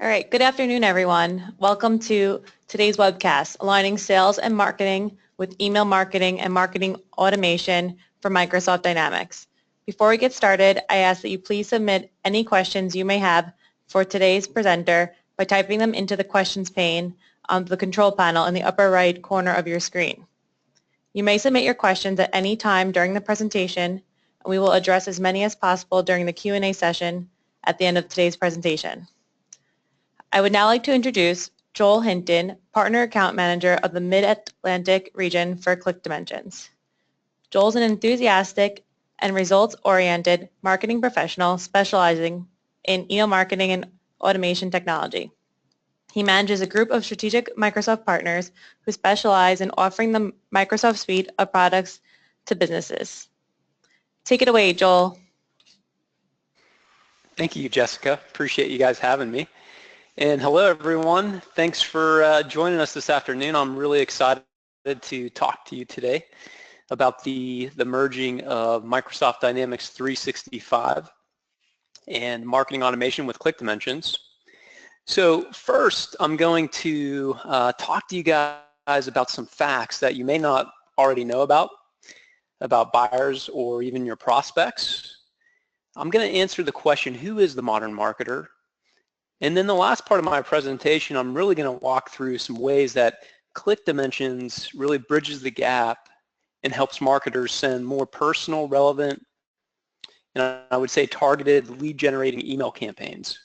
All right, good afternoon, everyone. Welcome to today's webcast, Aligning Sales and Marketing with Email Marketing and Marketing Automation for Microsoft Dynamics. Before we get started, I ask that you please submit any questions you may have for today's presenter by typing them into the questions pane on the control panel in the upper right corner of your screen. You may submit your questions at any time during the presentation, and we will address as many as possible during the Q&A session at the end of today's presentation. I would now like to introduce Joel Hinton, Partner Account Manager of the Mid-Atlantic region for ClickDimensions. Joel's an enthusiastic and results-oriented marketing professional specializing in email marketing and automation technology. He manages a group of strategic Microsoft partners who specialize in offering the Microsoft suite of products to businesses. Take it away, Joel. Thank you, Jessica. Appreciate you guys having me. And hello, everyone. Thanks for joining us this afternoon. I'm really excited to talk to you today about the merging of Microsoft Dynamics 365 and marketing automation with ClickDimensions. So first, I'm going to talk to you guys about some facts that you may not already know about buyers or even your prospects. I'm going to answer the question, who is the modern marketer? And then the last part of my presentation, I'm really going to walk through some ways that ClickDimensions really bridges the gap and helps marketers send more personal, relevant, and I would say targeted lead generating email campaigns.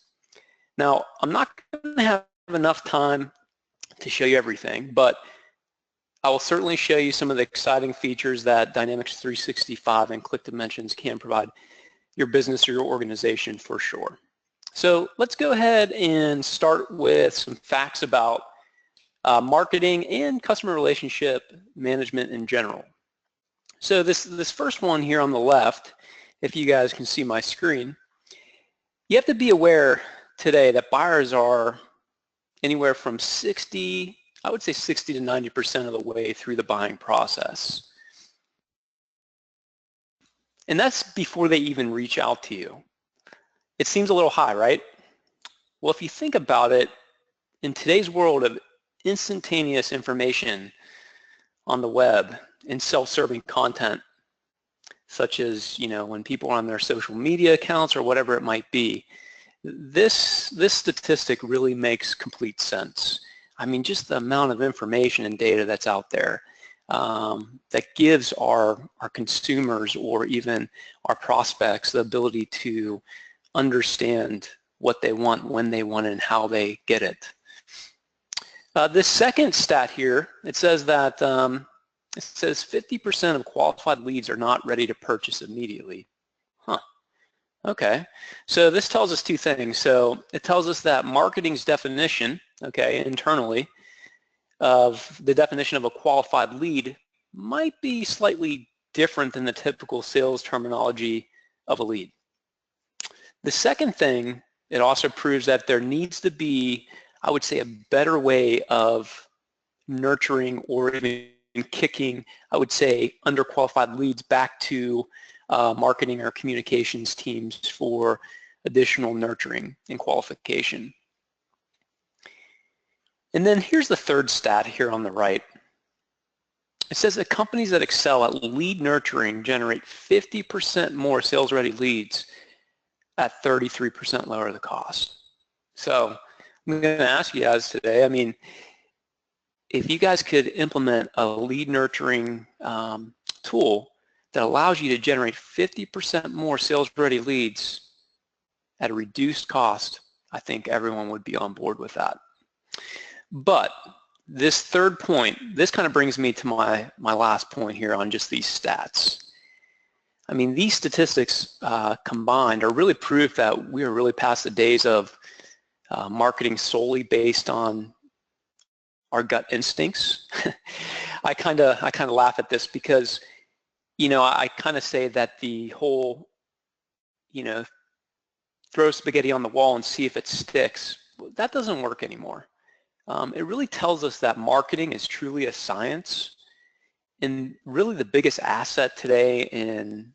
Now, I'm not going to have enough time to show you everything, but I will certainly show you some of the exciting features that Dynamics 365 and ClickDimensions can provide your business or your organization for sure. So let's go ahead and start with some facts about marketing and customer relationship management in general. So this first one here on the left, if you guys can see my screen, you have to be aware today that buyers are anywhere from 60 to 90% of the way through the buying process. And that's before they even reach out to you. It seems a little high, right? Well, if you think about it, in today's world of instantaneous information on the web and self-serving content, such as, when people are on their social media accounts or whatever it might be, this statistic really makes complete sense. I mean, just the amount of information and data that's out there that gives our consumers or even our prospects the ability to understand what they want, when they want it, and how they get it. This second stat here, it says that 50% of qualified leads are not ready to purchase immediately. Huh. Okay. So this tells us two things. So it tells us that marketing's definition, internally, of the definition of a qualified lead might be slightly different than the typical sales terminology of a lead. The second thing, it also proves that there needs to be, I would say, a better way of nurturing or even kicking, I would say, underqualified leads back to marketing or communications teams for additional nurturing and qualification. And then here's the third stat here on the right. It says that companies that excel at lead nurturing generate 50% more sales-ready leads at 33% lower the cost. So I'm going to ask you guys today, I mean, if you guys could implement a lead nurturing tool that allows you to generate 50% more sales-ready leads at a reduced cost, I think everyone would be on board with that. But this third point, this kind of brings me to my last point here on just these stats. I mean, these statistics combined are really proof that we are really past the days of marketing solely based on our gut instincts. I kind of laugh at this because, I kind of say that the whole, throw spaghetti on the wall and see if it sticks, that doesn't work anymore. It really tells us that marketing is truly a science. And really the biggest asset today in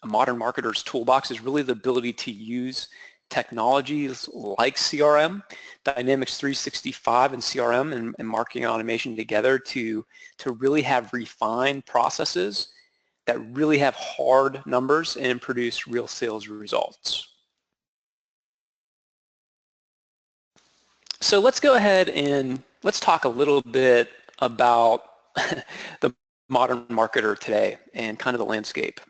a modern marketer's toolbox is really the ability to use technologies like CRM, Dynamics 365 and CRM and marketing automation together to really have refined processes that really have hard numbers and produce real sales results. So let's go ahead and let's talk a little bit about the modern marketer today and kind of the landscape.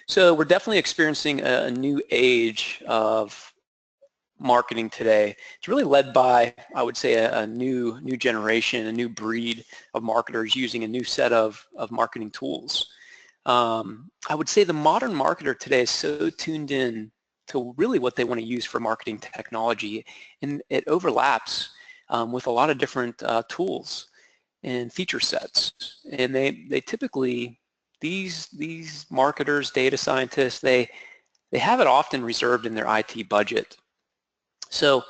So we're definitely experiencing a new age of marketing today. It's really led by, I would say, a new generation, a new breed of marketers using a new set of marketing tools. I would say the modern marketer today is so tuned in to really what they want to use for marketing technology, and it overlaps with a lot of different tools and feature sets. And they typically, these marketers, data scientists, they have it often reserved in their IT budget. So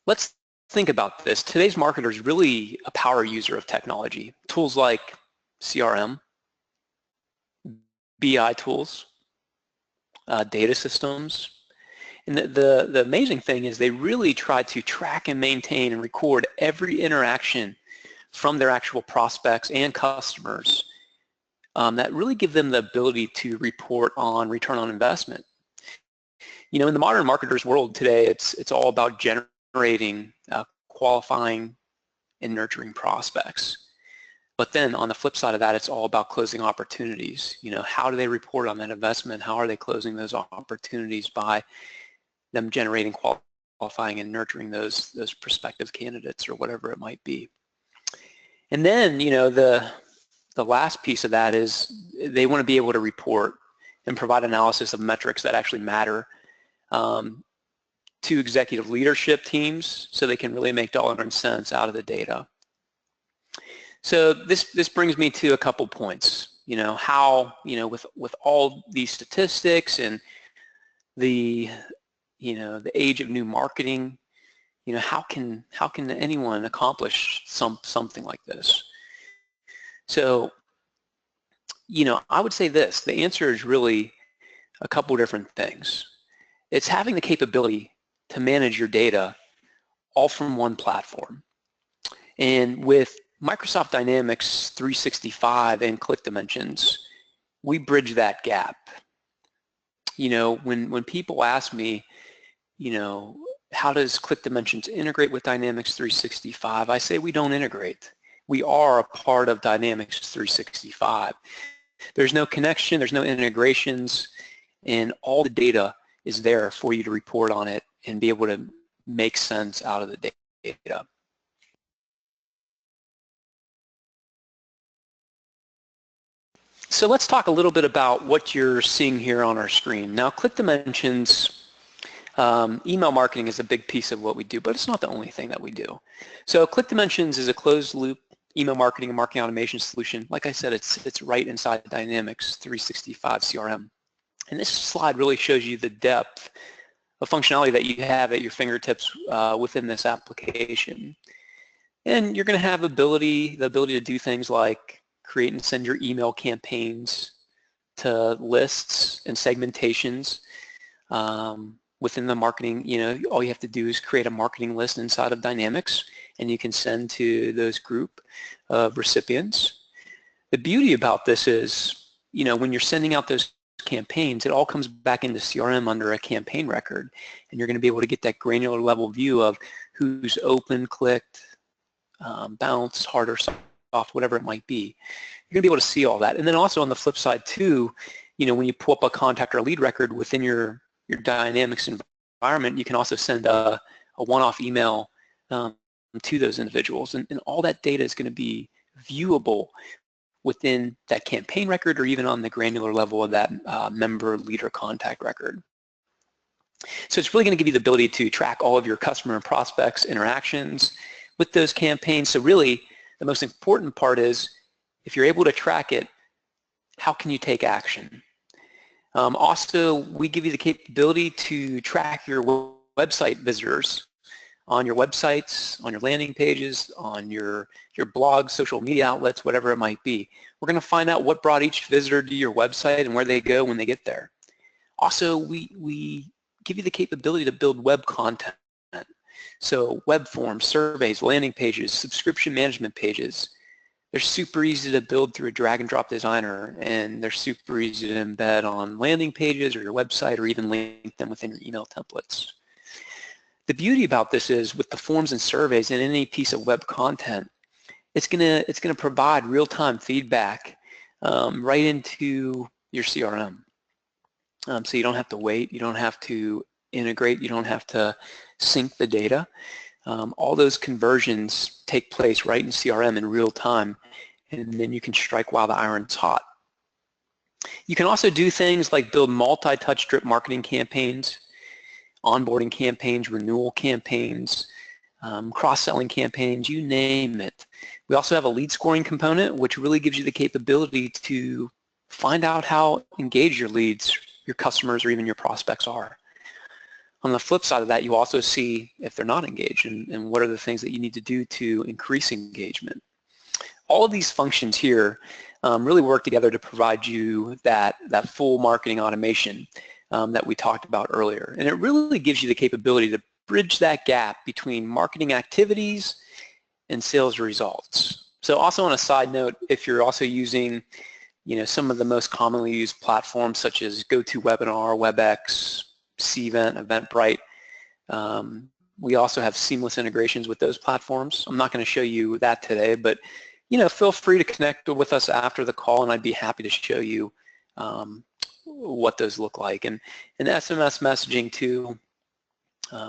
let's think about this. Today's marketer is really a power user of technology. Tools like CRM, BI tools, data systems. And the amazing thing is they really try to track and maintain and record every interaction from their actual prospects and customers that really give them the ability to report on return on investment. You know, in the modern marketer's world today, it's all about generating, qualifying, and nurturing prospects. But then on the flip side of that, it's all about closing opportunities. You know, how do they report on that investment? How are they closing those opportunities by them generating, qualifying, and nurturing those prospective candidates or whatever it might be? And then, you know, the last piece of that is they want to be able to report and provide analysis of metrics that actually matter to executive leadership teams so they can really make dollar and cents out of the data. So this brings me to a couple points. You know, how, you know, with all these statistics and the, you know, the age of new marketing, you know, how can anyone accomplish something like this? So, you know, I would say this, the answer is really a couple different things. It's having the capability to manage your data all from one platform. And with Microsoft Dynamics 365 and ClickDimensions, we bridge that gap. You know, when people ask me, you know, how does ClickDimensions integrate with Dynamics 365? I say we don't integrate. We are a part of Dynamics 365. There's no connection, there's no integrations, and all the data is there for you to report on it and be able to make sense out of the data. So let's talk a little bit about what you're seeing here on our screen. Now, ClickDimensions, email marketing is a big piece of what we do, but it's not the only thing that we do. So ClickDimensions is a closed loop email marketing and marketing automation solution. Like I said, it's right inside Dynamics 365 CRM. And this slide really shows you the depth of functionality that you have at your fingertips within this application. And you're going to have the ability to do things like create and send your email campaigns to lists and segmentations within the marketing. You know, all you have to do is create a marketing list inside of Dynamics, and you can send to those group of recipients. The beauty about this is, you know, when you're sending out those campaigns, it all comes back into CRM under a campaign record, and you're going to be able to get that granular level view of who's open, clicked, bounced, hard or soft, whatever it might be. You're going to be able to see all that. And then also on the flip side too, you know, when you pull up a contact or lead record within your Dynamics environment, you can also send a one-off email to those individuals, and all that data is going to be viewable within that campaign record or even on the granular level of that member leader contact record. So it's really going to give you the ability to track all of your customer and prospects interactions with those campaigns. So really the most important part is, if you're able to track it, how can you take action? Also, we give you the capability to track your website visitors on your websites, on your landing pages, on your blogs, social media outlets, whatever it might be. We're going to find out what brought each visitor to your website and where they go when they get there. Also, we give you the capability to build web content. So web forms, surveys, landing pages, subscription management pages. They're super easy to build through a drag and drop designer, and they're super easy to embed on landing pages or your website, or even link them within your email templates. The beauty about this is with the forms and surveys and any piece of web content, it's gonna provide real-time feedback right into your CRM. So you don't have to wait, you don't have to integrate, you don't have to sync the data. All those conversions take place right in CRM in real time, and then you can strike while the iron's hot. You can also do things like build multi-touch drip marketing campaigns, onboarding campaigns, renewal campaigns, cross-selling campaigns, you name it. We also have a lead scoring component, which really gives you the capability to find out how engaged your leads, your customers, or even your prospects are. On the flip side of that, you also see if they're not engaged and what are the things that you need to do to increase engagement. All of these functions here really work together to provide you that full marketing automation that we talked about earlier. And it really gives you the capability to bridge that gap between marketing activities and sales results. So also on a side note, if you're also using some of the most commonly used platforms such as GoToWebinar, WebEx, Cvent, Eventbrite. We also have seamless integrations with those platforms. I'm not going to show you that today, but feel free to connect with us after the call, and I'd be happy to show you what those look like. And SMS messaging too.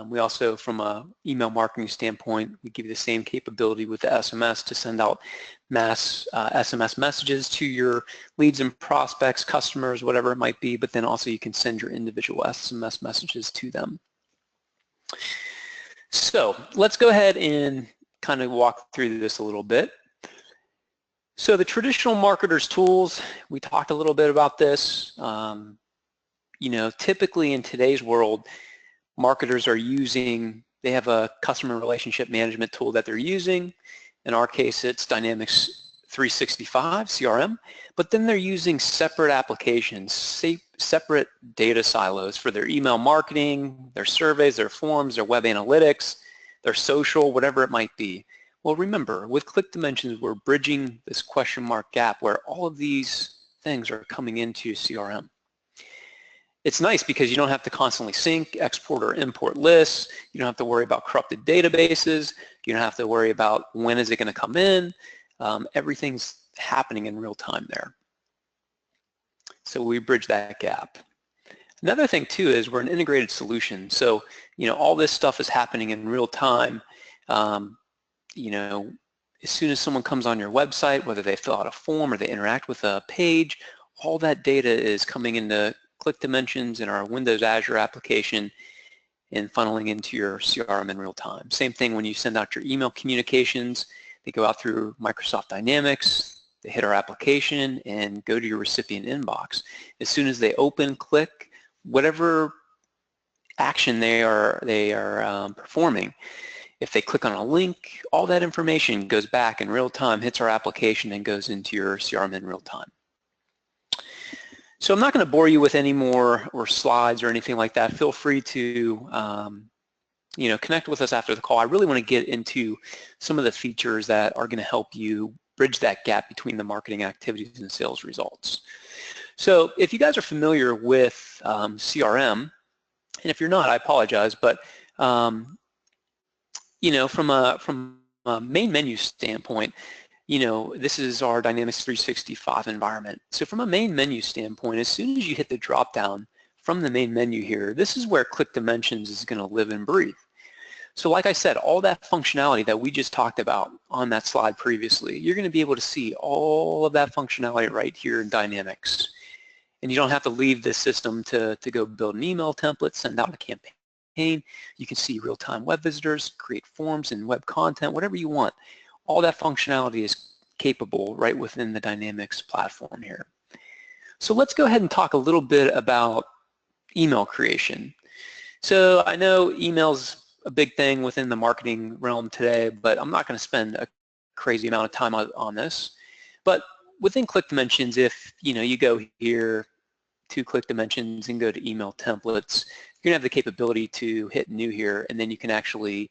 We also, from an email marketing standpoint, we give you the same capability with the SMS to send out mass SMS messages to your leads and prospects, customers, whatever it might be, but then also you can send your individual SMS messages to them. So let's go ahead and kind of walk through this a little bit. So the traditional marketers tools, we talked a little bit about this. Typically in today's world, marketers are they have a customer relationship management tool that they're using. In our case, it's Dynamics 365 CRM, but then they're using separate applications, separate data silos for their email marketing, their surveys, their forms, their web analytics, their social, whatever it might be. Well, remember, with ClickDimensions, we're bridging this question mark gap where all of these things are coming into CRM. It's nice because you don't have to constantly sync, export, or import lists. You don't have to worry about corrupted databases. You don't have to worry about when is it going to come in. Everything's happening in real time there. So we bridge that gap. Another thing too is we're an integrated solution. So all this stuff is happening in real time. As soon as someone comes on your website, whether they fill out a form or they interact with a page, all that data is coming into ClickDimensions in our Windows Azure application and funneling into your CRM in real time. Same thing when you send out your email communications. They go out through Microsoft Dynamics, they hit our application and go to your recipient inbox. As soon as they open, click, whatever action they are performing, if they click on a link, all that information goes back in real time, hits our application, and goes into your CRM in real time. So I'm not going to bore you with any more slides or anything like that. Feel free to connect with us after the call. I really want to get into some of the features that are going to help you bridge that gap between the marketing activities and sales results. So if you guys are familiar with CRM, and if you're not, I apologize, but from a main menu standpoint, this is our Dynamics 365 environment. So from a main menu standpoint, as soon as you hit the drop down from the main menu here, this is where ClickDimensions is going to live and breathe. So like I said, all that functionality that we just talked about on that slide previously, you're going to be able to see all of that functionality right here in Dynamics. And you don't have to leave this system to go build an email template, send out a campaign. You can see real-time web visitors, create forms and web content, whatever you want. All that functionality is capable right within the Dynamics platform here. So let's go ahead and talk a little bit about email creation. So I know email's a big thing within the marketing realm today, but I'm not going to spend a crazy amount of time on this. But within ClickDimensions, if you go here to ClickDimensions and go to email templates, you're going to have the capability to hit new here, and then you can actually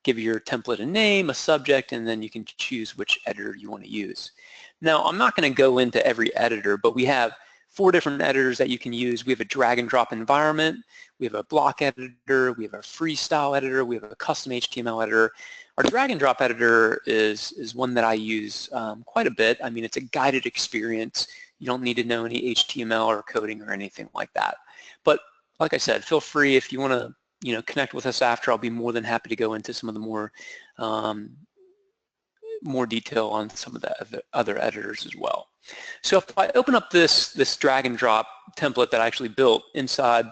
give your template a name, a subject, and then you can choose which editor you want to use. Now, I'm not going to go into every editor, but we have 4 different editors that you can use. We have a drag and drop environment, we have a block editor, we have a freestyle editor, we have a custom HTML editor. Our drag and drop editor is one that I use quite a bit. I mean, it's a guided experience. You don't need to know any HTML or coding or anything like that. But like I said, feel free if you want to connect with us after. I'll be more than happy to go into some of the more detail on some of the other editors as well. So if I open up this drag and drop template that I actually built inside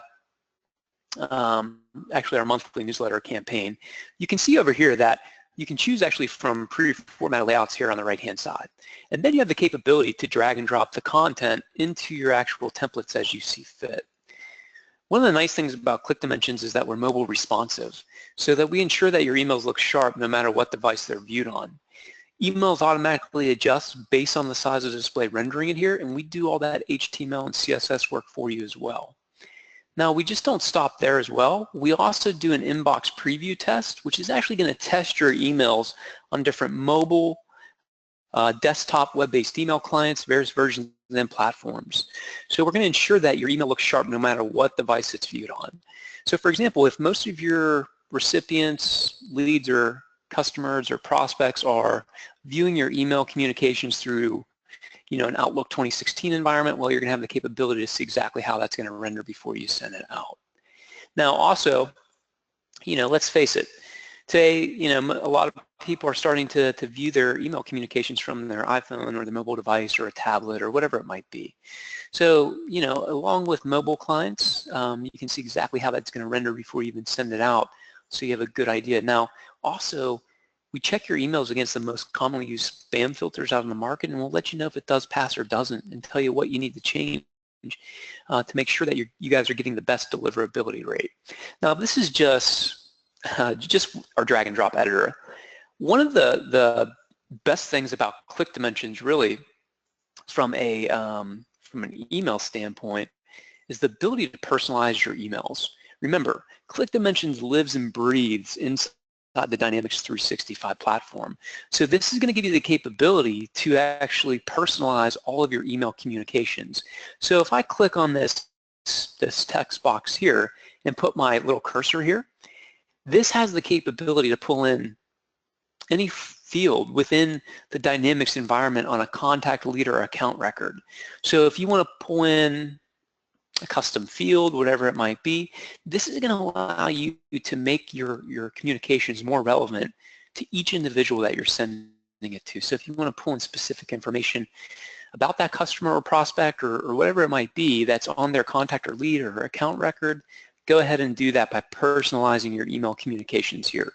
actually our monthly newsletter campaign, you can see over here that you can choose actually from pre-formatted layouts here on the right-hand side. And then you have the capability to drag and drop the content into your actual templates as you see fit. One of the nice things about ClickDimensions is that we're mobile responsive, so that we ensure that your emails look sharp no matter what device they're viewed on. Emails automatically adjust based on the size of the display rendering it here, and we do all that HTML and CSS work for you as well. Now, we just don't stop there as well. We also do an inbox preview test, which is actually going to test your emails on different mobile, desktop, web-based email clients, various versions and platforms. So we're going to ensure that your email looks sharp no matter what device it's viewed on. So for example, if most of your recipients, leads, or customers or prospects are viewing your email communications through an Outlook 2016 environment, well, you're going to have the capability to see exactly how that's going to render before you send it out. Now also, let's face it, today, a lot of people are starting to view their email communications from their iPhone or their mobile device or a tablet or whatever it might be. So, along with mobile clients, you can see exactly how that's going to render before you even send it out, so you have a good idea. Now, also, we check your emails against the most commonly used spam filters out in the market, and we'll let you know if it does pass or doesn't and tell you what you need to change to make sure that you guys are getting the best deliverability rate. Now, this is just our drag and drop editor. One of the best things about ClickDimensions, really, from an email standpoint, is the ability to personalize your emails. Remember, ClickDimensions lives and breathes inside the Dynamics 365 platform. So this is going to give you the capability to actually personalize all of your email communications. So if I click on this text box here and put my little cursor here, this has the capability to pull in any field within the Dynamics environment on a contact, lead, or account record. So if you want to pull in a custom field, whatever it might be, this is going to allow you to make your communications more relevant to each individual that you're sending it to. So if you want to pull in specific information about that customer or prospect or whatever it might be that's on their contact or lead or account record, go ahead and do that by personalizing your email communications here.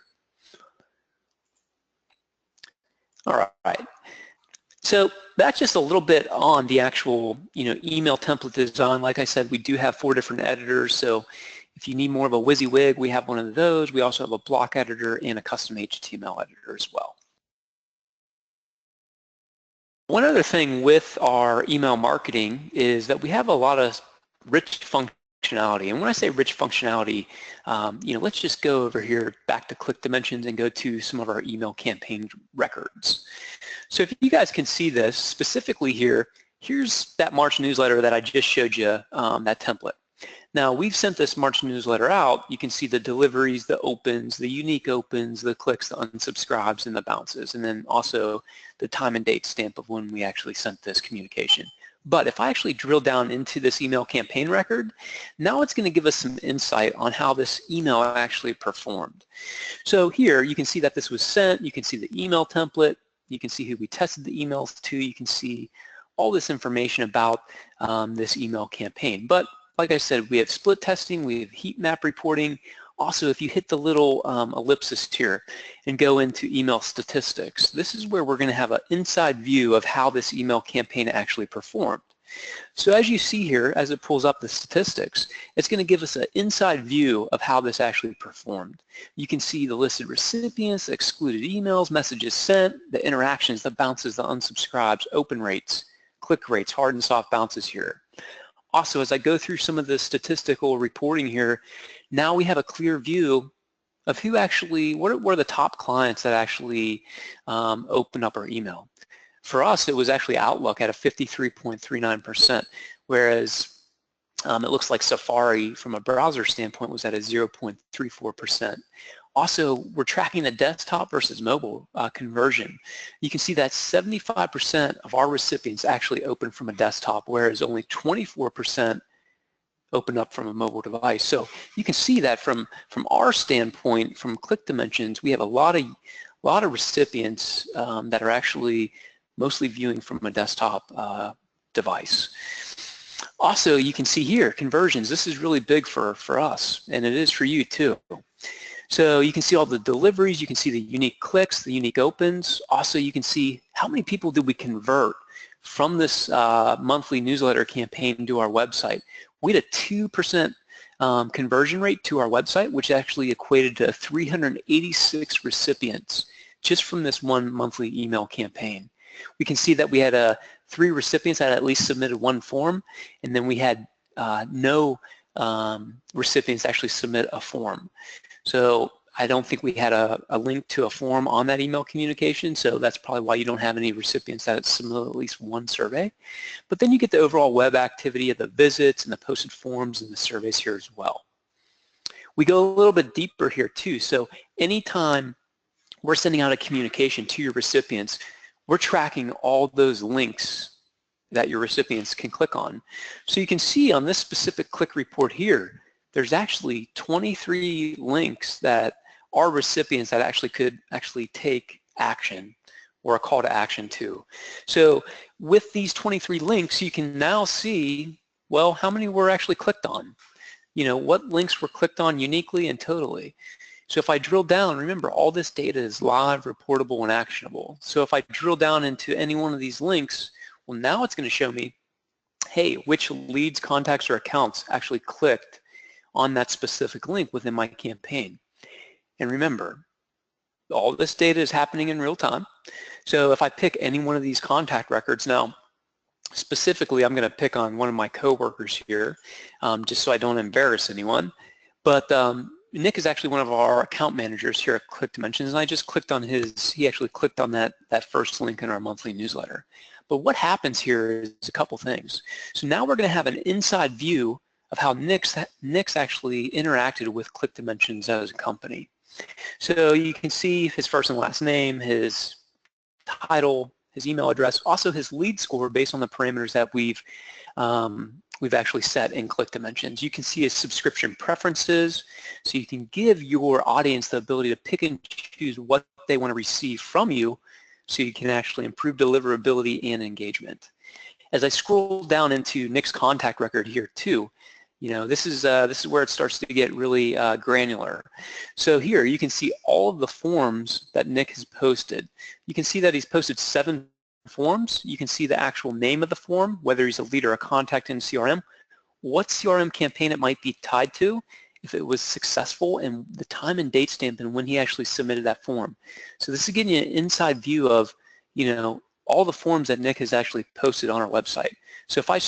All right. So that's just a little bit on the actual, email template design. Like I said, we do have 4 different editors. So if you need more of a WYSIWYG, we have one of those. We also have a block editor and a custom HTML editor as well. One other thing with our email marketing is that we have a lot of rich functionality. And when I say rich functionality, let's just go over here back to ClickDimensions and go to some of our email campaign records. So if you guys can see this specifically here, here's that March newsletter that I just showed you, that template. Now we've sent this March newsletter out. You can see the deliveries, the opens, the unique opens, the clicks, the unsubscribes, and the bounces, and then also the time and date stamp of when we actually sent this communication. But if I actually drill down into this email campaign record, now it's going to give us some insight on how this email actually performed. So here you can see that this was sent, you can see the email template, you can see who we tested the emails to, you can see all this information about this email campaign. But like I said, we have split testing, we have heat map reporting. Also, if you hit the little ellipsis here and go into email statistics, this is where we're going to have an inside view of how this email campaign actually performed. So as you see here, as it pulls up the statistics, it's going to give us an inside view of how this actually performed. You can see the listed recipients, excluded emails, messages sent, the interactions, the bounces, the unsubscribes, open rates, click rates, hard and soft bounces here. Also, as I go through some of the statistical reporting here, now we have a clear view of who actually, what were the top clients that actually opened up our email. For us, it was actually Outlook at a 53.39%, whereas it looks like Safari from a browser standpoint was at a 0.34%. Also, we're tracking the desktop versus mobile conversion. You can see that 75% of our recipients actually opened from a desktop, whereas only 24% open up from a mobile device. So you can see that from our standpoint, from ClickDimensions, we have a lot of recipients that are actually mostly viewing from a desktop device. Also, you can see here conversions. This is really big for us, and it is for you too. So you can see all the deliveries, you can see the unique clicks, the unique opens. Also, you can see how many people did we convert from this monthly newsletter campaign to our website. We had a 2% conversion rate to our website, which actually equated to 386 recipients just from this one monthly email campaign. We can see that we had 3 recipients that at least submitted one form, and then we had no recipients actually submit a form. So I don't think we had a link to a form on that email communication, so that's probably why you don't have any recipients that submit at least one survey. But then you get the overall web activity of the visits and the posted forms and the surveys here as well. We go a little bit deeper here too, so anytime we're sending out a communication to your recipients, we're tracking all those links that your recipients can click on. So you can see on this specific click report here, there's actually 23 links that our recipients that actually could take action or a call to action to. So with these 23 links, you can now see, well, how many were actually clicked on? You know, what links were clicked on uniquely and totally. So if I drill down, remember all this data is live, reportable, and actionable. So if I drill down into any one of these links, well, now it's going to show me, hey, which leads, contacts, or accounts actually clicked on that specific link within my campaign. And remember, all this data is happening in real time. So if I pick any one of these contact records, now specifically I'm going to pick on one of my coworkers here, just so I don't embarrass anyone. But Nick is actually one of our account managers here at ClickDimensions, and I just clicked on he actually clicked on that first link in our monthly newsletter. But what happens here is a couple things. So now we're going to have an inside view of how Nick's actually interacted with ClickDimensions as a company. So you can see his first and last name, his title, his email address, also his lead score based on the parameters that we've actually set in ClickDimensions. You can see his subscription preferences, so you can give your audience the ability to pick and choose what they want to receive from you, so you can actually improve deliverability and engagement. As I scroll down into Nick's contact record here too, you know, this is where it starts to get really granular. So here you can see all of the forms that Nick has posted. You can see that he's posted 7 forms. You can see the actual name of the form, whether he's a lead or a contact in CRM, what CRM campaign it might be tied to, if it was successful, and the time and date stamp and when he actually submitted that form. So this is getting you an inside view of, you know, all the forms that Nick has actually posted on our website. So if I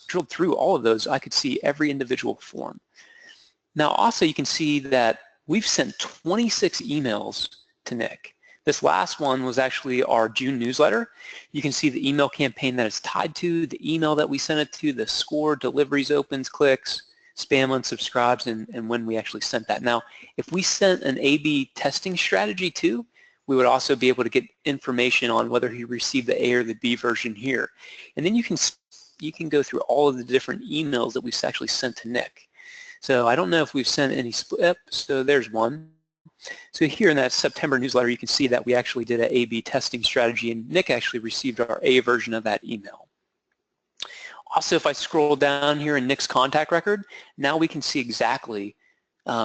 drilled through all of those, I could see every individual form. Now also you can see that we've sent 26 emails to Nick. This last one was actually our June newsletter. You can see the email campaign that it's tied to, the email that we sent it to, the score, deliveries, opens, clicks, spam, unsubscribes, and when we actually sent that. Now, if we sent an A/B testing strategy too, we would also be able to get information on whether he received the A or the B version here. And then you can go through all of the different emails that we've actually sent to Nick. So I don't know if we've sent any split, so there's one. So here in that September newsletter, you can see that we actually did an A/B testing strategy, and Nick actually received our A version of that email. Also, if I scroll down here in Nick's contact record, now we can see exactly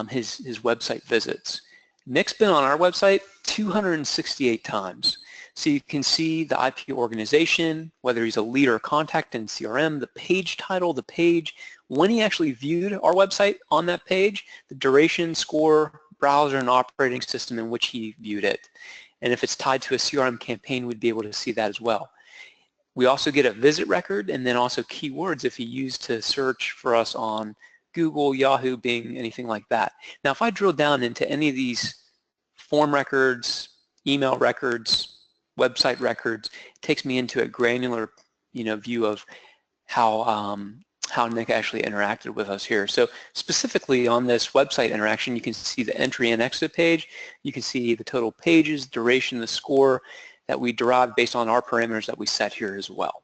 his website visits. Nick's been on our website 268 times. So you can see the IP organization, whether he's a lead or a contact in CRM, the page title, the page, when he actually viewed our website on that page, the duration, score, browser, and operating system in which he viewed it. And if it's tied to a CRM campaign, we'd be able to see that as well. We also get a visit record and then also keywords if he used to search for us on Google, Yahoo, Bing, anything like that. Now, if I drill down into any of these form records, email records, website records, it takes me into a granular, view of how Nick actually interacted with us here. So specifically on this website interaction, you can see the entry and exit page. You can see the total pages, duration, the score that we derived based on our parameters that we set here as well.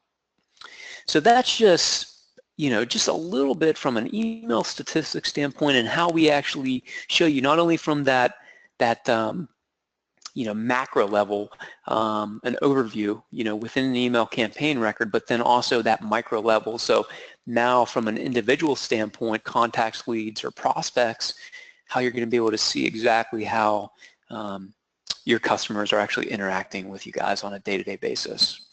So that's just just a little bit from an email statistics standpoint and how we actually show you not only from that macro level, an overview, within an email campaign record, but then also that micro level. So now from an individual standpoint, contacts, leads, or prospects, how you're going to be able to see exactly how your customers are actually interacting with you guys on a day-to-day basis.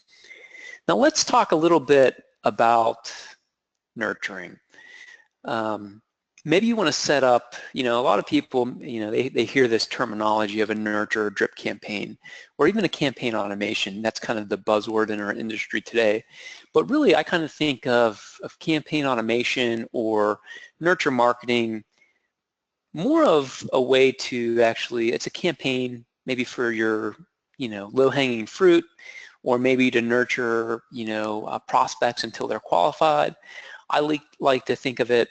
Now let's talk a little bit about nurturing. Maybe you want to set up, a lot of people, they hear this terminology of a nurture or drip campaign, or even a campaign automation. That's kind of the buzzword in our industry today. But really, I kind of think of campaign automation or nurture marketing more of a way to actually, it's a campaign maybe for your, low-hanging fruit, or maybe to nurture, prospects until they're qualified. I like to think of it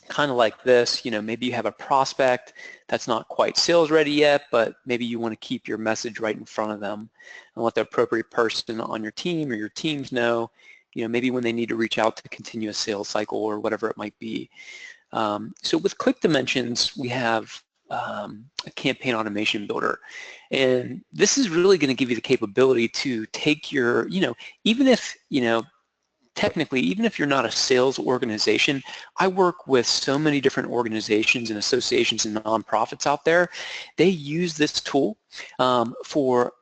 kind of like this, maybe you have a prospect that's not quite sales ready yet, but maybe you want to keep your message right in front of them and let the appropriate person on your team or your teams know, maybe when they need to reach out to continue a sales cycle or whatever it might be. So with ClickDimensions, we have a campaign automation builder, and this is really going to give you the capability to take your, even if, technically, even if you're not a sales organization, I work with so many different organizations and associations and nonprofits out there. They use this tool for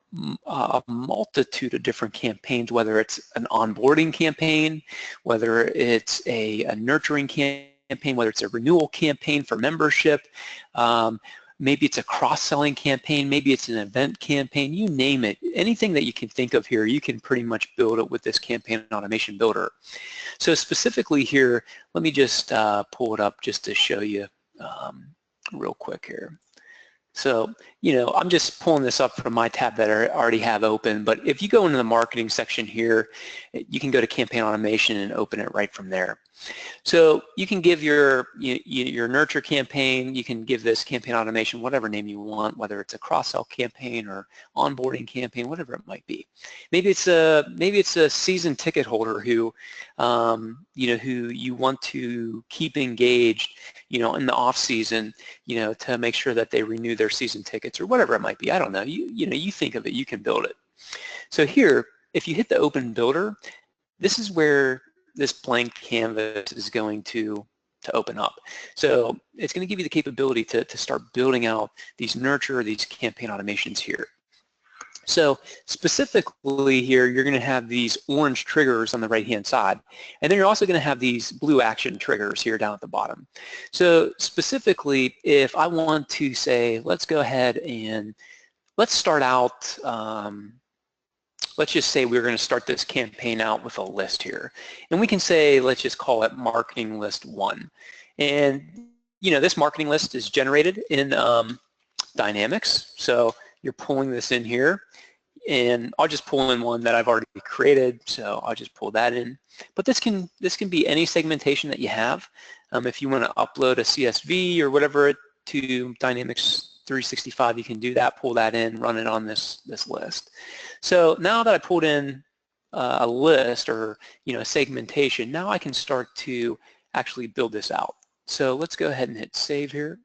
a multitude of different campaigns, whether it's an onboarding campaign, whether it's a nurturing campaign, whether it's a renewal campaign for membership, maybe it's a cross-selling campaign, maybe it's an event campaign, you name it. Anything that you can think of here, you can pretty much build it with this campaign automation builder. So specifically here, let me just pull it up just to show you real quick here. So, I'm just pulling this up from my tab that I already have open, but if you go into the marketing section here, you can go to campaign automation and open it right from there. So you can give your nurture campaign, you can give this campaign automation whatever name you want, whether it's a cross-sell campaign or onboarding campaign, whatever it might be. Maybe it's a season ticket holder who who you want to keep engaged, in the off season, to make sure that they renew their season tickets or whatever it might be. I don't know. You think of it, you can build it. So here, if you hit the open builder, this is where this blank canvas is going to open up. So it's going to give you the capability to start building out these nurture, these campaign automations here. So specifically here, you're going to have these orange triggers on the right-hand side, and then you're also going to have these blue action triggers here down at the bottom. So specifically, if I want to say, let's go ahead and let's start out, let's just say we're going to start this campaign out with a list here. And we can say, let's just call it marketing list 1. And, this marketing list is generated in Dynamics. So you're pulling this in here. And I'll just pull in one that I've already created. So I'll just pull that in. But this can be any segmentation that you have. If you want to upload a CSV or whatever to Dynamics 365, you can do that, pull that in, run it on this list. So now that I pulled in a list or a segmentation, now I can start to actually build this out. So let's go ahead and hit save here.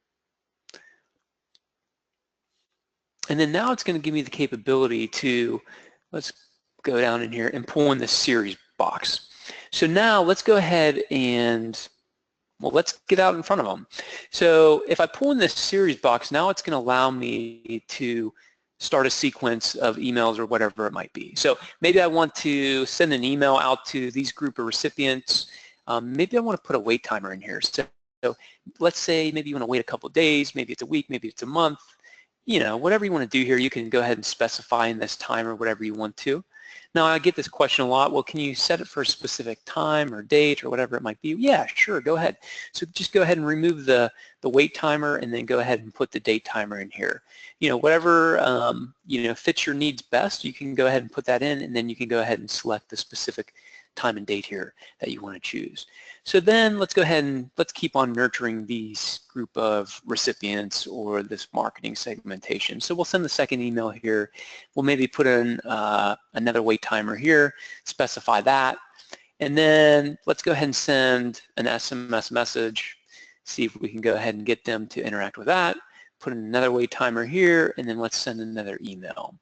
And then now it's going to give me the capability to, let's go down in here and pull in this series box. So now let's go ahead and, well, let's get out in front of them. So if I pull in this series box, now it's going to allow me to start a sequence of emails or whatever it might be. So maybe I want to send an email out to these group of recipients. Maybe I want to put a wait timer in here. So let's say maybe you want to wait a couple of days, maybe it's a week, maybe it's a month. Whatever you want to do here, you can go ahead and specify in this timer whatever you want to. Now I get this question a lot, well, can you set it for a specific time or date or whatever it might be? Yeah, sure, go ahead. So just go ahead and remove the wait timer and then go ahead and put the date timer in here. Whatever fits your needs best, you can go ahead and put that in, and then you can go ahead and select the specific time and date here that you want to choose. So then let's go ahead and let's keep on nurturing these group of recipients or this marketing segmentation. So we'll send the second email here. We'll maybe put in another wait timer here, specify that, and then let's go ahead and send an SMS message, see if we can go ahead and get them to interact with that, put in another wait timer here, and then let's send another email.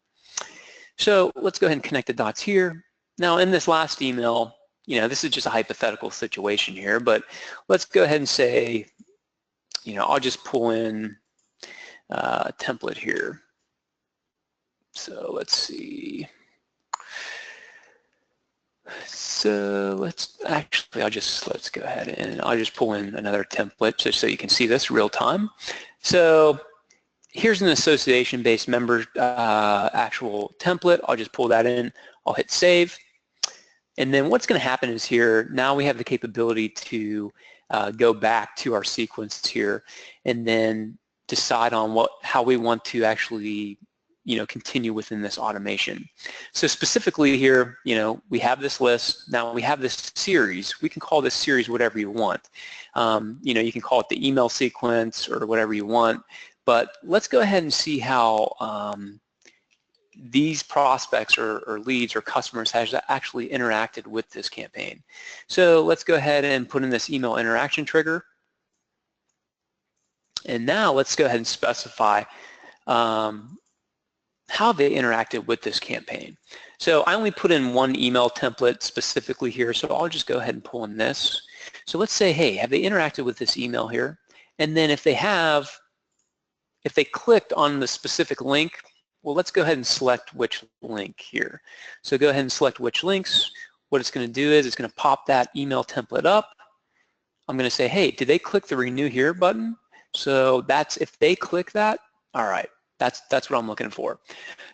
So let's go ahead and connect the dots here. Now in this last email, this is just a hypothetical situation here, but let's go ahead and say, I'll just pull in a template here. So let's see. So let's go ahead and I'll just pull in another template just so you can see this real time. So here's an association-based member actual template. I'll just pull that in. I'll hit save. And then what's going to happen is here, now we have the capability to go back to our sequence here and then decide on how we want to actually continue within this automation. So specifically here, we have this list. Now we have this series. We can call this series whatever you want. You can call it the email sequence or whatever you want. But let's go ahead and see how these prospects or leads or customers has actually interacted with this campaign. So let's go ahead and put in this email interaction trigger. And now let's go ahead and specify how they interacted with this campaign. So I only put in one email template specifically here, so I'll just go ahead and pull in this. So let's say, hey, have they interacted with this email here? And then if they have, if they clicked on the specific link, well, let's go ahead and select which link here. So go ahead and select which links. What it's going to do is it's going to pop that email template up. I'm going to say, hey, did they click the Renew Here button? So that's, if they click that, all right, that's what I'm looking for.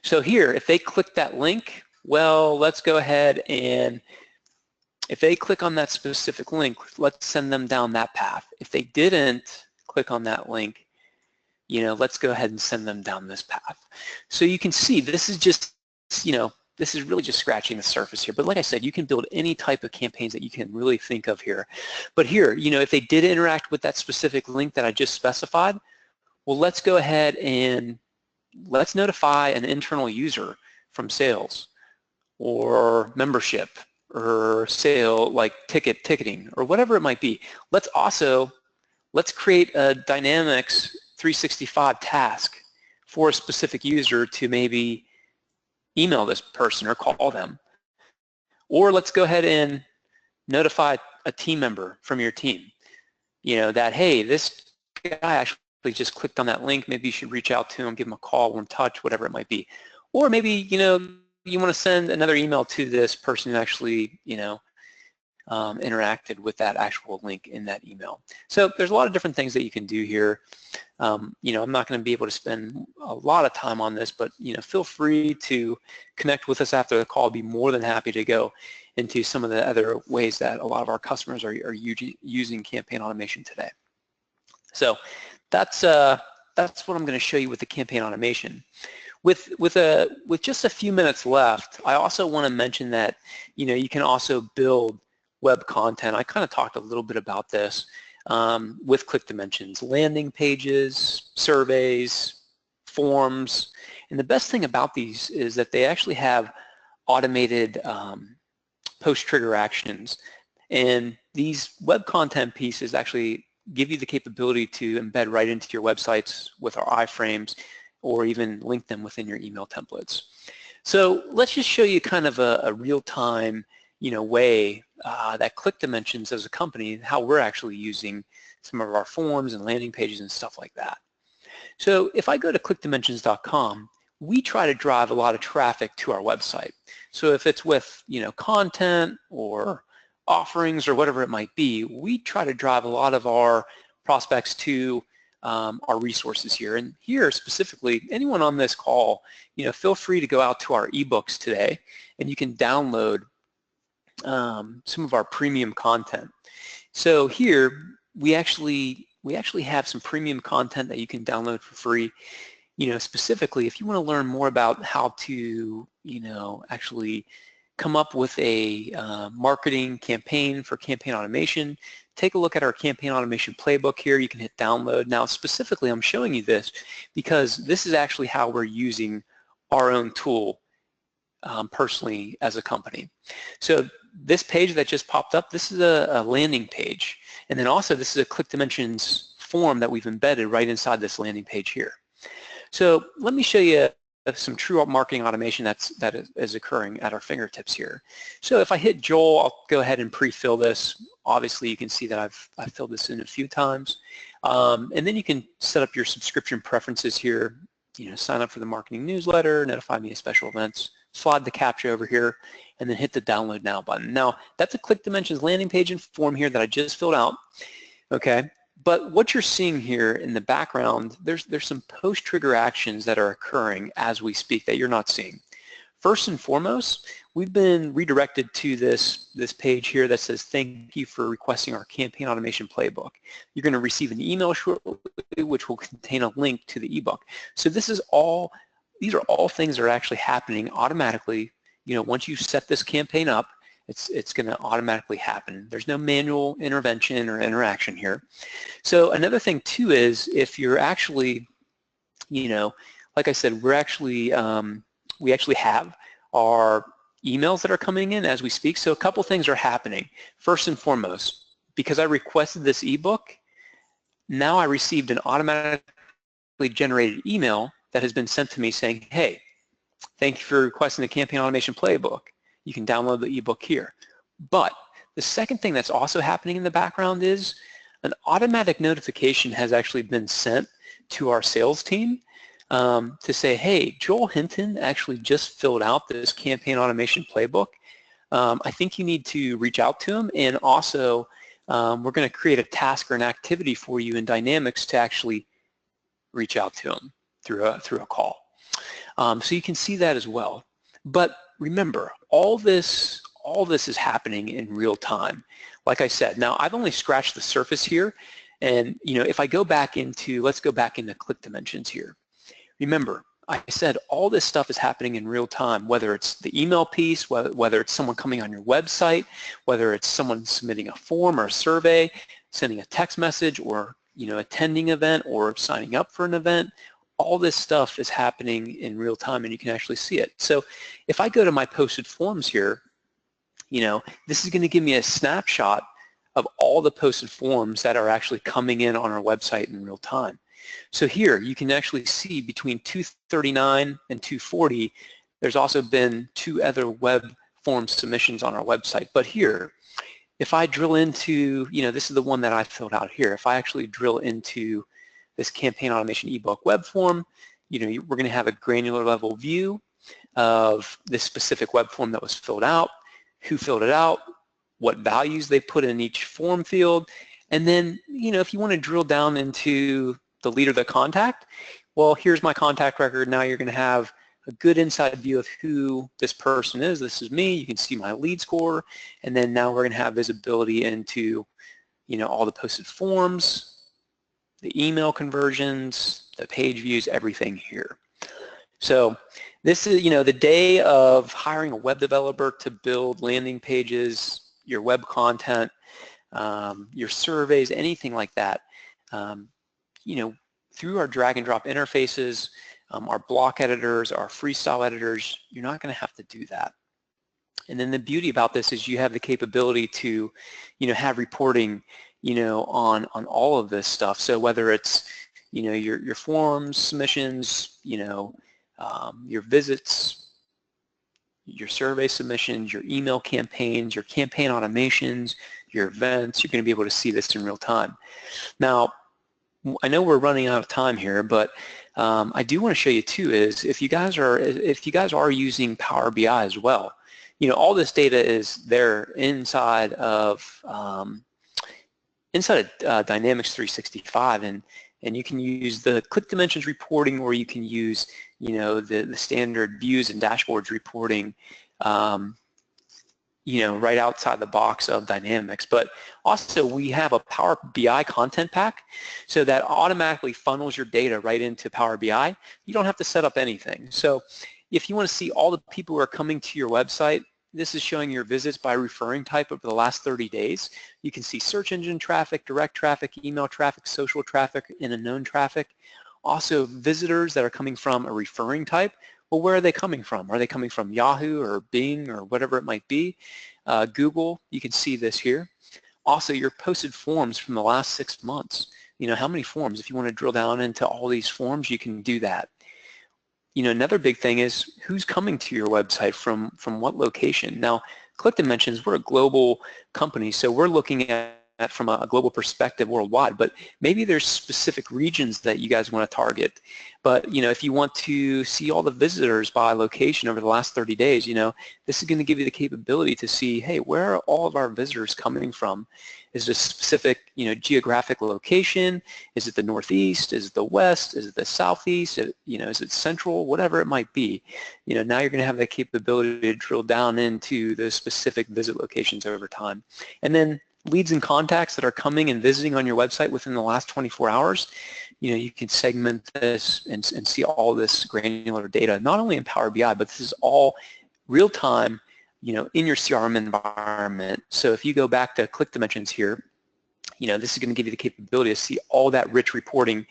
So here, if they click that link, well, let's go ahead and if they click on that specific link, let's send them down that path. If they didn't click on that link, let's go ahead and send them down this path. So you can see this is just, this is really just scratching the surface here. But like I said, you can build any type of campaigns that you can really think of here. But here, if they did interact with that specific link that I just specified, well, let's go ahead and let's notify an internal user from sales or membership or sale, like ticketing or whatever it might be. Let's create a Dynamics 365 task for a specific user to maybe email this person or call them. Or let's go ahead and notify a team member from your team, that, hey, this guy actually just clicked on that link. Maybe you should reach out to him, give him a call, one touch, whatever it might be. Or maybe, you want to send another email to this person who actually, interacted with that actual link in that email. So there's a lot of different things that you can do here. I'm not going to be able to spend a lot of time on this, but feel free to connect with us after the call. I'll be more than happy to go into some of the other ways that a lot of our customers are using campaign automation today. So that's what I'm going to show you with the campaign automation. With just a few minutes left, I also want to mention that you can also build web content. I kind of talked a little bit about this with ClickDimensions, landing pages, surveys, forms, and the best thing about these is that they actually have automated post-trigger actions, and these web content pieces actually give you the capability to embed right into your websites with our iframes or even link them within your email templates. So let's just show you kind of a real-time way that ClickDimensions as a company, how we're actually using some of our forms and landing pages and stuff like that. So if I go to ClickDimensions.com, we try to drive a lot of traffic to our website. So if it's with content or offerings or whatever it might be, we try to drive a lot of our prospects to our resources here. And here specifically, anyone on this call, feel free to go out to our ebooks today, and you can download some of our premium content. So here we actually have some premium content that you can download for free. Specifically, if you want to learn more about how to, actually come up with a marketing campaign for campaign automation, take a look at our campaign automation playbook here. You can hit download. Now, specifically, I'm showing you this because this is actually how we're using our own tool personally as a company. So this page that just popped up, this is a landing page. And then also this is a ClickDimensions form that we've embedded right inside this landing page here. So let me show you some true marketing automation that is occurring at our fingertips here. So if I hit Joel, I'll go ahead and pre-fill this. Obviously, you can see that I've filled this in a few times. And then you can set up your subscription preferences here. Sign up for the marketing newsletter, notify me of special events, slide the captcha over here, and then hit the download now button. Now, that's a ClickDimensions landing page and form here that I just filled out, okay? But what you're seeing here in the background, there's some post-trigger actions that are occurring as we speak that you're not seeing. First and foremost, we've been redirected to this page here that says, thank you for requesting our campaign automation playbook. You're going to receive an email shortly which will contain a link to the ebook. So these are all things that are actually happening automatically. Once you set this campaign up, it's going to automatically happen. There's no manual intervention or interaction here. So another thing too is if you're actually, like I said, we actually have our emails that are coming in as we speak. So a couple things are happening. First and foremost, because I requested this ebook, now I received an automatically generated email that has been sent to me saying, hey, thank you for requesting the campaign automation playbook. You can download the ebook here. But the second thing that's also happening in the background is an automatic notification has actually been sent to our sales team to say, hey, Joel Hinton actually just filled out this campaign automation playbook. I think you need to reach out to him, and also we're going to create a task or an activity for you in Dynamics to actually reach out to him through a call. So you can see that as well. But remember, all this is happening in real time. Like I said, now I've only scratched the surface here, and if I go back into, let's go back into ClickDimensions here. Remember, I said all this stuff is happening in real time, whether it's the email piece, whether it's someone coming on your website, whether it's someone submitting a form or a survey, sending a text message, or attending an event or signing up for an event. All this stuff is happening in real time, and you can actually see it. So if I go to my posted forms here, this is going to give me a snapshot of all the posted forms that are actually coming in on our website in real time. So here you can actually see between 239 and 240, there's also been 2 other web form submissions on our website. But here, if I drill into, this is the one that I filled out here. If I actually drill into this campaign automation ebook web form, we're going to have a granular level view of this specific web form that was filled out, who filled it out, what values they put in each form field, and then, if you want to drill down into the leader, the contact, well, here's my contact record. Now you're going to have a good inside view of who this person is. This is me. You can see my lead score, and then now we're going to have visibility into, all the posted forms, the email conversions, the page views, everything here. So this is, the day of hiring a web developer to build landing pages, your web content, your surveys, anything like that. Through our drag and drop interfaces, our block editors, our freestyle editors, you're not going to have to do that. And then the beauty about this is you have the capability to, have reporting, on all of this stuff. So whether it's, your forms, submissions, your visits, your survey submissions, your email campaigns, your campaign automations, your events, you're going to be able to see this in real time. Now, I know we're running out of time here, but I do want to show you too is if you guys are using Power BI as well, all this data is there inside of Dynamics 365, and And you can use the ClickDimensions reporting, or you can use, the standard views and dashboards reporting, right outside the box of Dynamics. But also we have a Power BI content pack, so that automatically funnels your data right into Power BI. You don't have to set up anything. So if you want to see all the people who are coming to your website, this is showing your visits by referring type over the last 30 days. You can see search engine traffic, direct traffic, email traffic, social traffic, and unknown traffic. Also visitors that are coming from a referring type. Well, where are they coming from? Are they coming from Yahoo or Bing or whatever it might be? Google, you can see this here. Also, your posted forms from the last 6 months. How many forms? If you want to drill down into all these forms, you can do that. Another big thing is who's coming to your website from what location. Now, ClickDimensions, we're a global company, so we're looking at from a global perspective worldwide, but maybe there's specific regions that you guys want to target. But if you want to see all the visitors by location over the last 30 days, this is going to give you the capability to see, hey, where are all of our visitors coming from? Is it a specific geographic location? Is it the Northeast? Is it the West? Is it the Southeast? Is it Central? Whatever it might be. Now you're going to have the capability to drill down into those specific visit locations over time. And then leads and contacts that are coming and visiting on your website within the last 24 hours, you can segment this and see all this granular data, not only in Power BI, but this is all real time, in your CRM environment. So if you go back to ClickDimensions here, this is going to give you the capability to see all that rich reporting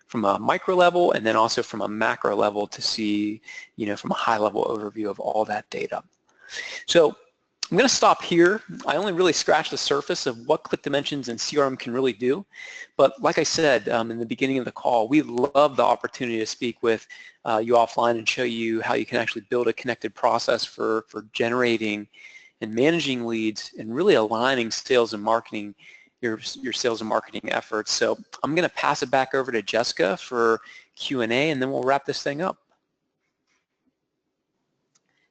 from a micro level and then also from a macro level to see, from a high level overview of all that data. So I'm going to stop here. I only really scratched the surface of what ClickDimensions and CRM can really do. But like I said in the beginning of the call, we love the opportunity to speak with you offline and show you how you can actually build a connected process for generating and managing leads and really aligning sales and marketing, your sales and marketing efforts. So I'm going to pass it back over to Jessica for Q&A, and then we'll wrap this thing up.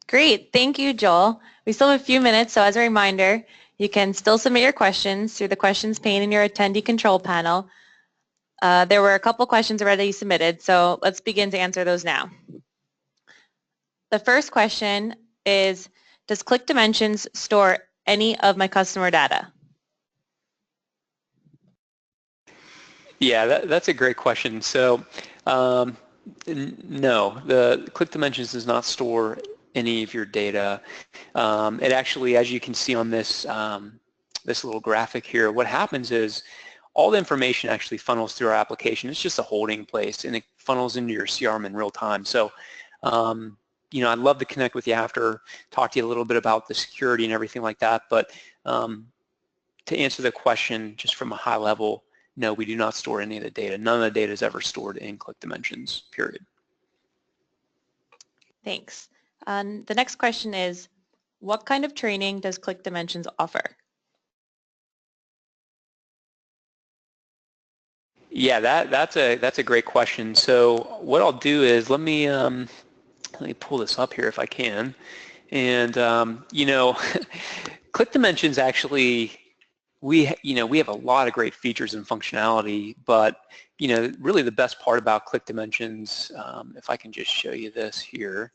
Great. Thank you, Joel. We still have a few minutes, so as a reminder, you can still submit your questions through the questions pane in your attendee control panel. There were a couple questions already submitted, so let's begin to answer those now. The first question is, does ClickDimensions store any of my customer data? Yeah, that's a great question. So no, the ClickDimensions does not store any of your data. It actually, as you can see on this this little graphic here, what happens is all the information actually funnels through our application. It's just a holding place, and it funnels into your CRM in real time. So I'd love to connect with you after, talk to you a little bit about the security and everything like that. But to answer the question just from a high level, no, we do not store any of the data. None of the data is ever stored in ClickDimensions, period. Thanks. The next question is, what kind of training does ClickDimensions offer? Yeah, that's a great question. So what I'll do is let me pull this up here if I can. And ClickDimensions actually, we have a lot of great features and functionality, but really the best part about ClickDimensions, if I can just show you this here,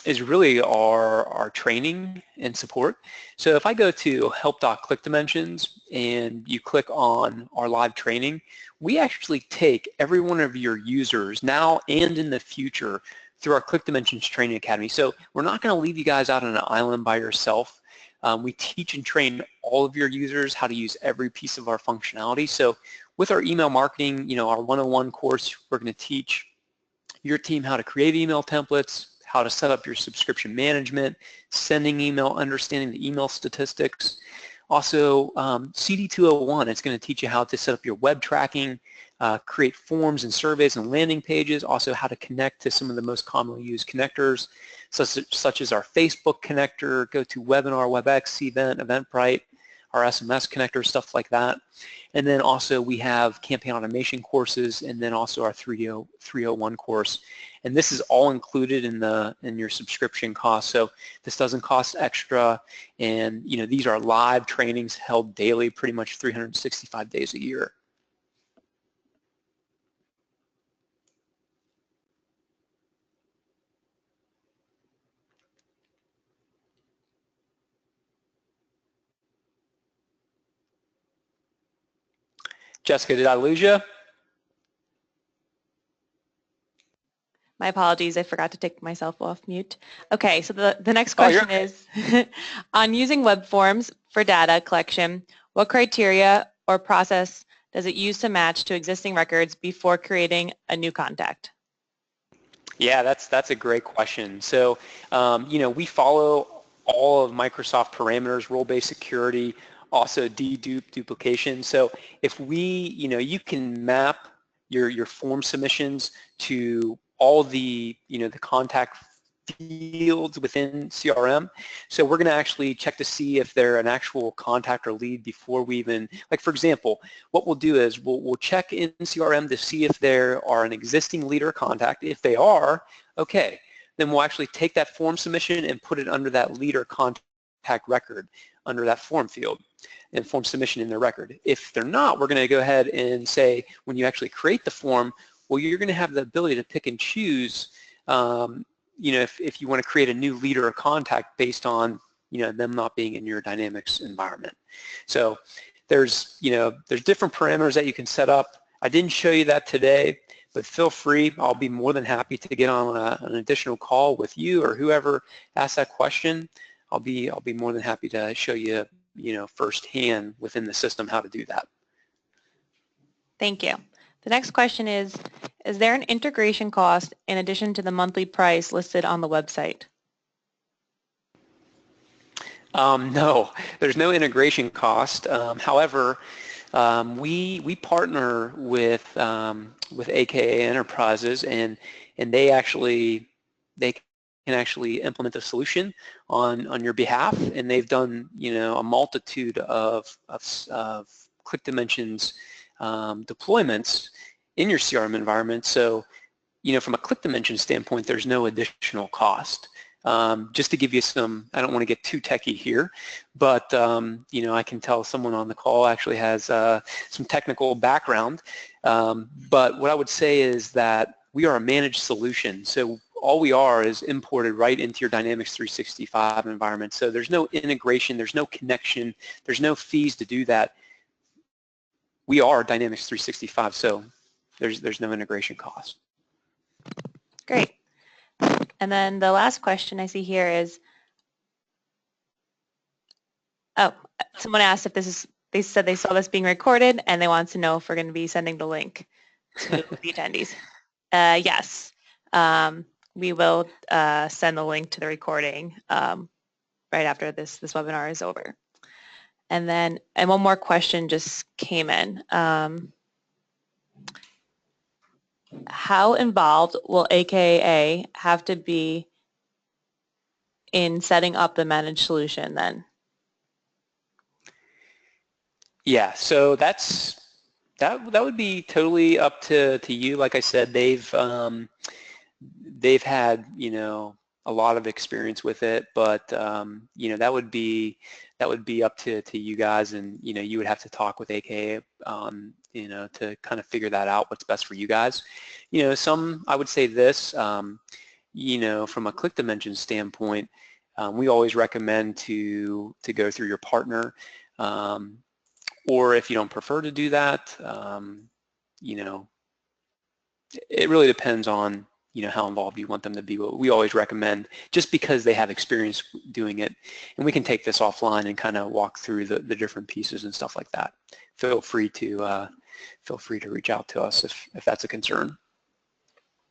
is really our training and support. So if I go to help.clickdimensions and you click on our live training, we actually take every one of your users now and in the future through our ClickDimensions Training Academy. So we're not going to leave you guys out on an island by yourself. We teach and train all of your users how to use every piece of our functionality. So with our email marketing, our 101 course, we're going to teach your team how to create email templates, how to set up your subscription management, sending email, understanding the email statistics. Also, CD201, it's going to teach you how to set up your web tracking, create forms and surveys and landing pages, also how to connect to some of the most commonly used connectors, such as our Facebook connector, GoToWebinar, WebEx, Event, Eventbrite, our SMS connector, stuff like that. And then also we have campaign automation courses, and then also our 301 course. And this is all included in your subscription cost. So this doesn't cost extra. And these are live trainings held daily, pretty much 365 days a year. Jessica, did I lose you? My apologies, I forgot to take myself off mute. Okay, so the next Oh, question is, on using web forms for data collection, what criteria or process does it use to match to existing records before creating a new contact? Yeah, that's a great question. So, we follow all of Microsoft parameters, role-based security, also dedupe duplication. So if you can map your form submissions to all the contact fields within CRM. So we're going to actually check to see if they're an actual contact or lead before we even, like for example, what we'll do is we'll check in CRM to see if there are an existing lead or contact. If they are, okay, then we'll actually take that form submission and put it under that lead or contact record under that form field and form submission in their record. If they're not, we're going to go ahead and say when you actually create the form, well, you're going to have the ability to pick and choose if you want to create a new lead or a contact based on them not being in your Dynamics environment. So there's different parameters that you can set up. I didn't show you that today, but feel free. I'll be more than happy to get on an additional call with you or whoever asked that question. I'll be more than happy to show you firsthand within the system how to do that. Thank you. The next question is there an integration cost in addition to the monthly price listed on the website? No, there's no integration cost. However, we partner with AKA Enterprises, and they can actually implement a solution on your behalf, and they've done a multitude of ClickDimensions deployments in your CRM environment. So, from a ClickDimensions standpoint, there's no additional cost. Just to give you some, I don't want to get too techie here, but I can tell someone on the call actually has some technical background. But what I would say is that we are a managed solution. So all we are is imported right into your Dynamics 365 environment. So there's no integration, there's no connection, there's no fees to do that. We are Dynamics 365, so there's no integration cost. Great. And then the last question I see here is, someone asked if they said they saw this being recorded and they want to know if we're going to be sending the link to the attendees. Yes, we will send the link to the recording right after this webinar is over. And one more question just came in. How involved will AKA have to be in setting up the managed solution then? Yeah, so that would be totally up to you. Like I said, they've had a lot of experience with it, but that would be up to you guys, and you would have to talk with AKA to kind of figure that out, what's best for you guys. I would say this, from a ClickDimensions standpoint, we always recommend to go through your partner, or if you don't prefer to do that, it really depends on how involved you want them to be. We always recommend, just because they have experience doing it, and we can take this offline and kind of walk through the different pieces and stuff like that. Feel free to reach out to us if that's a concern.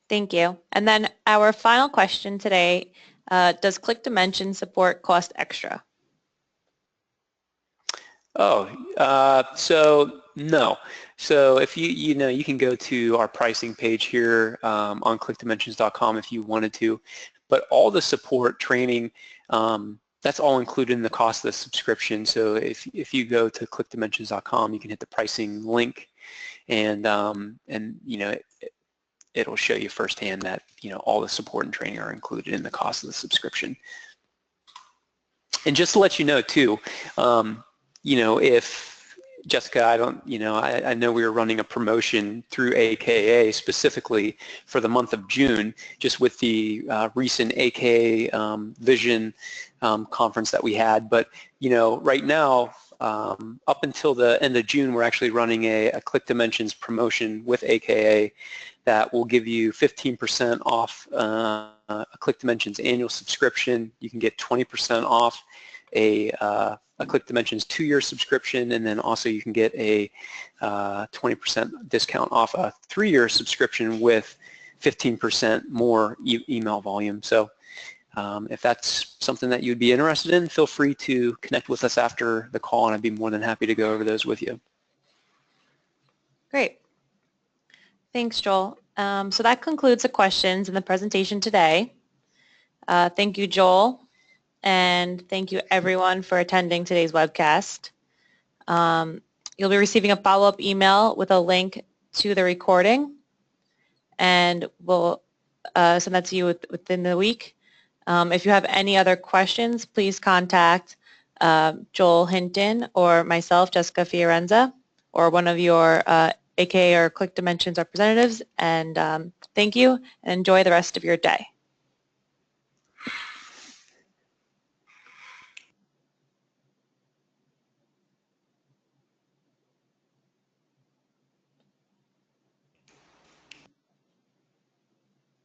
Thank you. And then our final question today, does ClickDimensions support cost extra? So no. So if you can go to our pricing page here on clickdimensions.com if you wanted to, but all the support training, that's all included in the cost of the subscription. So if you go to clickdimensions.com, you can hit the pricing link, and it'll show you firsthand that all the support and training are included in the cost of the subscription. And just to let you know too, if Jessica, I know we were running a promotion through AKA specifically for the month of June, just with the recent AKA Vision conference that we had. But right now, up until the end of June, we're actually running a ClickDimensions promotion with AKA that will give you 15% off a ClickDimensions annual subscription. You can get 20% off a ClickDimensions 2-year subscription, and then also you can get a 20% discount off a 3-year subscription with 15% more email volume. So if that's something that you'd be interested in, feel free to connect with us after the call, and I'd be more than happy to go over those with you. Great. Thanks, Joel. So that concludes the questions in the presentation today. Thank you, Joel, and thank you everyone for attending today's webcast. You'll be receiving a follow-up email with a link to the recording, and we'll send that to you within the week. If you have any other questions, please contact Joel Hinton or myself, Jessica Fiorenza, or one of your AKA or ClickDimensions representatives. And thank you, and enjoy the rest of your day.